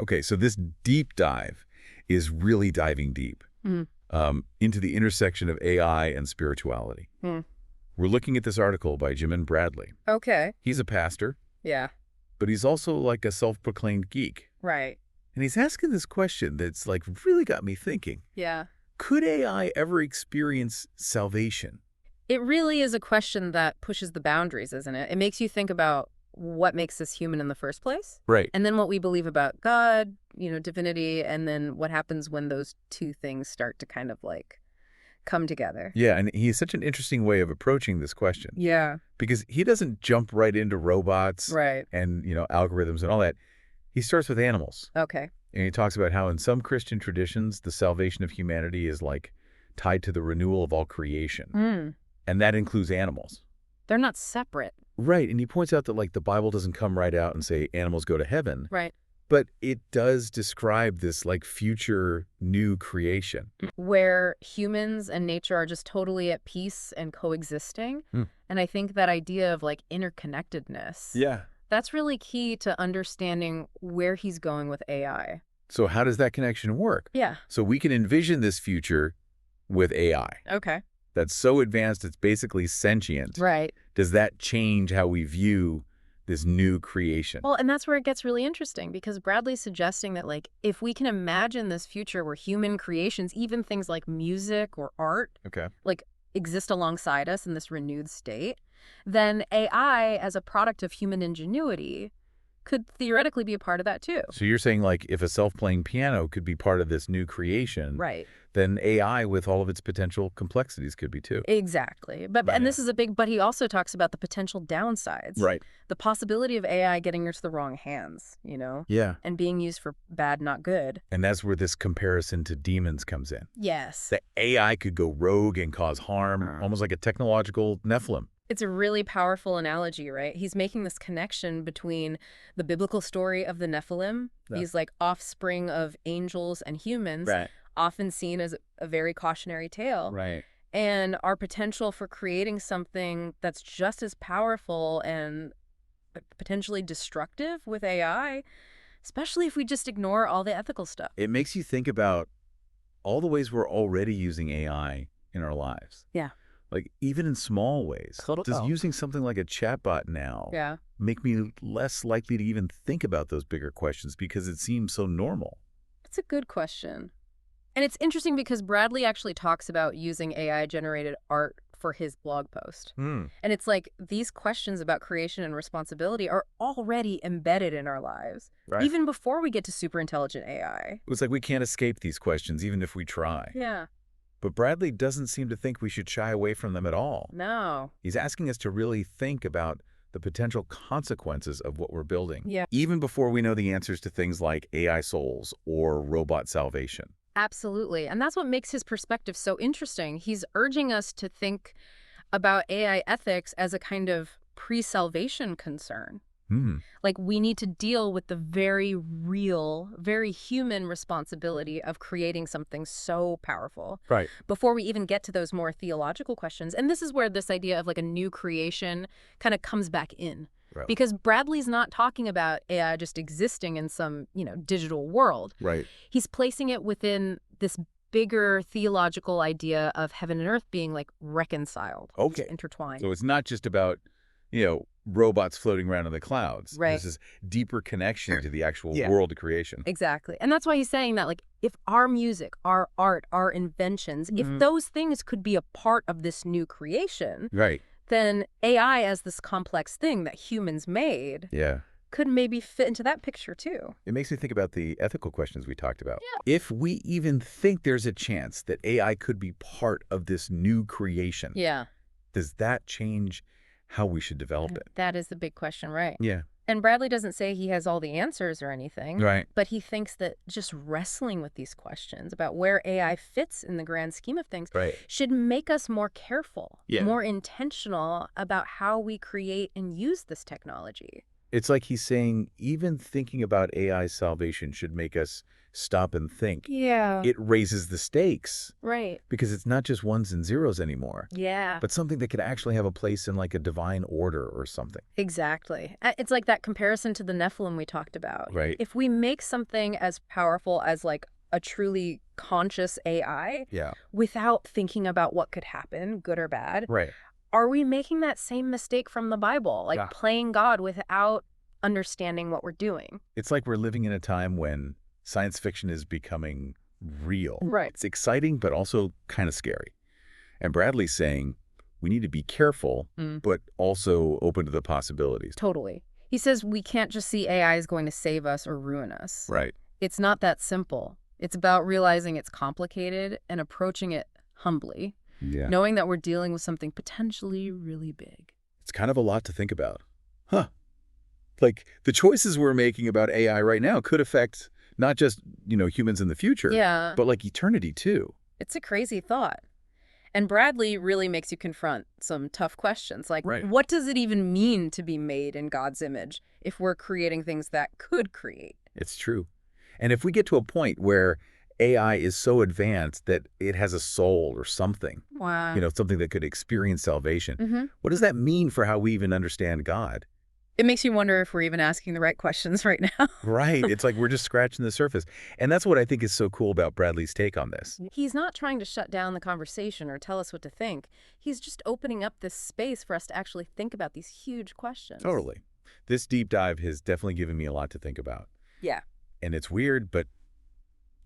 Okay, so this deep dive is really diving deep into the intersection of AI and spirituality. We're looking at this article by Jamin Bradley. Okay. He's a pastor. Yeah. But he's also like a self-proclaimed geek. Right. And he's asking this question that's like really got me thinking. Yeah. Could AI ever experience salvation? It really is a question that pushes the boundaries, isn't it? It makes you think about what makes us human in the first place. Right. And then what we believe about God, divinity, and then what happens when those two things start to kind of like come together. Yeah, and he has such an interesting way of approaching this question. Yeah. Because he doesn't jump right into robots and, algorithms and all that. He starts with animals. Okay. And he talks about how in some Christian traditions, the salvation of humanity is like tied to the renewal of all creation. And that includes animals. They're not separate. Right. And he points out that like the Bible doesn't come right out and say animals go to heaven. Right. But it does describe this like future new creation. Where humans and nature are just totally at peace and coexisting. And I think that idea of like interconnectedness. Yeah. That's really key to understanding where he's going with AI. So how does that connection work? Yeah. So we can envision this future with AI. Okay. That's so advanced it's basically sentient. Right. Does that change how we view this new creation? Well, and that's where it gets really interesting because Bradley's suggesting that like if we can imagine this future where human creations, even things like music or art, like exist alongside us in this renewed state, then AI as a product of human ingenuity could theoretically be a part of that too. So you're saying like if a self-playing piano could be part of this new creation, right, then AI with all of its potential complexities could be too. Exactly. And this is a big, but he also talks about the potential downsides. Right. The possibility of AI getting into the wrong hands, Yeah. and being used for bad, not good. And that's where this comparison to demons comes in. Yes. The AI could go rogue and cause harm, almost like a technological Nephilim. It's a really powerful analogy, right? He's making this connection between the biblical story of the Nephilim, these like offspring of angels and humans, often seen as a very cautionary tale, and our potential for creating something that's just as powerful and potentially destructive with AI, especially if we just ignore all the ethical stuff. It makes you think about all the ways we're already using AI in our lives. Yeah. Like, even in small ways. Does using something like a chatbot now make me less likely to even think about those bigger questions because it seems so normal? That's a good question. And it's interesting because Bradley actually talks about using AI-generated art for his blog post. And it's like these questions about creation and responsibility are already embedded in our lives, even before we get to super intelligent AI. It's like we can't escape these questions even if we try. Yeah. But Bradley doesn't seem to think we should shy away from them at all. No. He's asking us to really think about the potential consequences of what we're building, even before we know the answers to things like AI souls or robot salvation. Absolutely. And that's what makes his perspective so interesting. He's urging us to think about AI ethics as a kind of pre-salvation concern. Like we need to deal with the very real, very human responsibility of creating something so powerful before we even get to those more theological questions. And this is where this idea of like a new creation kind of comes back in. Because Bradley's not talking about AI just existing in some, digital world. He's placing it within this bigger theological idea of heaven and earth being like reconciled, intertwined. So it's not just about, robots floating around in the clouds. Right. There's this deeper connection to the actual world of creation. Exactly. And that's why he's saying that, like, if our music, our art, our inventions, if those things could be a part of this new creation, then AI as this complex thing that humans made could maybe fit into that picture too. It makes me think about the ethical questions we talked about. If we even think there's a chance that AI could be part of this new creation, does that change how we should develop it? That is the big question, right? Yeah. And Bradley doesn't say he has all the answers or anything. But he thinks that just wrestling with these questions about where AI fits in the grand scheme of things should make us more careful, more intentional about how we create and use this technology. It's like he's saying even thinking about AI's salvation should make us stop and think. Yeah. It raises the stakes. Right. Because it's not just ones and zeros anymore. Yeah. But something that could actually have a place in like a divine order or something. Exactly. It's like that comparison to the Nephilim we talked about. Right. If we make something as powerful as like a truly conscious AI without thinking about what could happen, good or bad, right, are we making that same mistake from the Bible, like playing God without understanding what we're doing? It's like we're living in a time when science fiction is becoming real. Right. It's exciting, but also kind of scary. And Bradley's saying we need to be careful, but also open to the possibilities. Totally. He says we can't just see AI is going to save us or ruin us. Right. It's not that simple. It's about realizing it's complicated and approaching it humbly, knowing that we're dealing with something potentially really big. It's kind of a lot to think about. Huh. Like, the choices we're making about AI right now could affect not just, humans in the future, but like eternity too. It's a crazy thought. And Bradley really makes you confront some tough questions, like what does it even mean to be made in God's image if we're creating things that could create? It's true. And if we get to a point where AI is so advanced that it has a soul or something, something that could experience salvation, what does that mean for how we even understand God? It makes you wonder if we're even asking the right questions right now. Right. It's like we're just scratching the surface. And that's what I think is so cool about Bradley's take on this. He's not trying to shut down the conversation or tell us what to think. He's just opening up this space for us to actually think about these huge questions. Totally. This deep dive has definitely given me a lot to think about. Yeah. And it's weird, but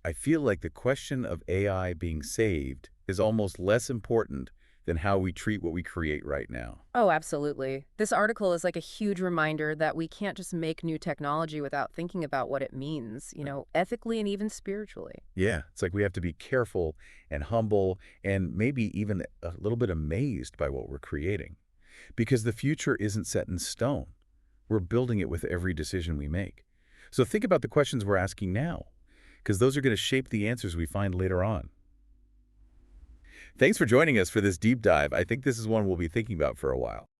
I feel like the question of AI being saved is almost less important than how we treat what we create right now. Oh, absolutely. This article is like a huge reminder that we can't just make new technology without thinking about what it means, ethically and even spiritually. Yeah, it's like we have to be careful and humble and maybe even a little bit amazed by what we're creating. Because the future isn't set in stone. We're building it with every decision we make. So think about the questions we're asking now, because those are going to shape the answers we find later on. Thanks for joining us for this deep dive. I think this is one we'll be thinking about for a while.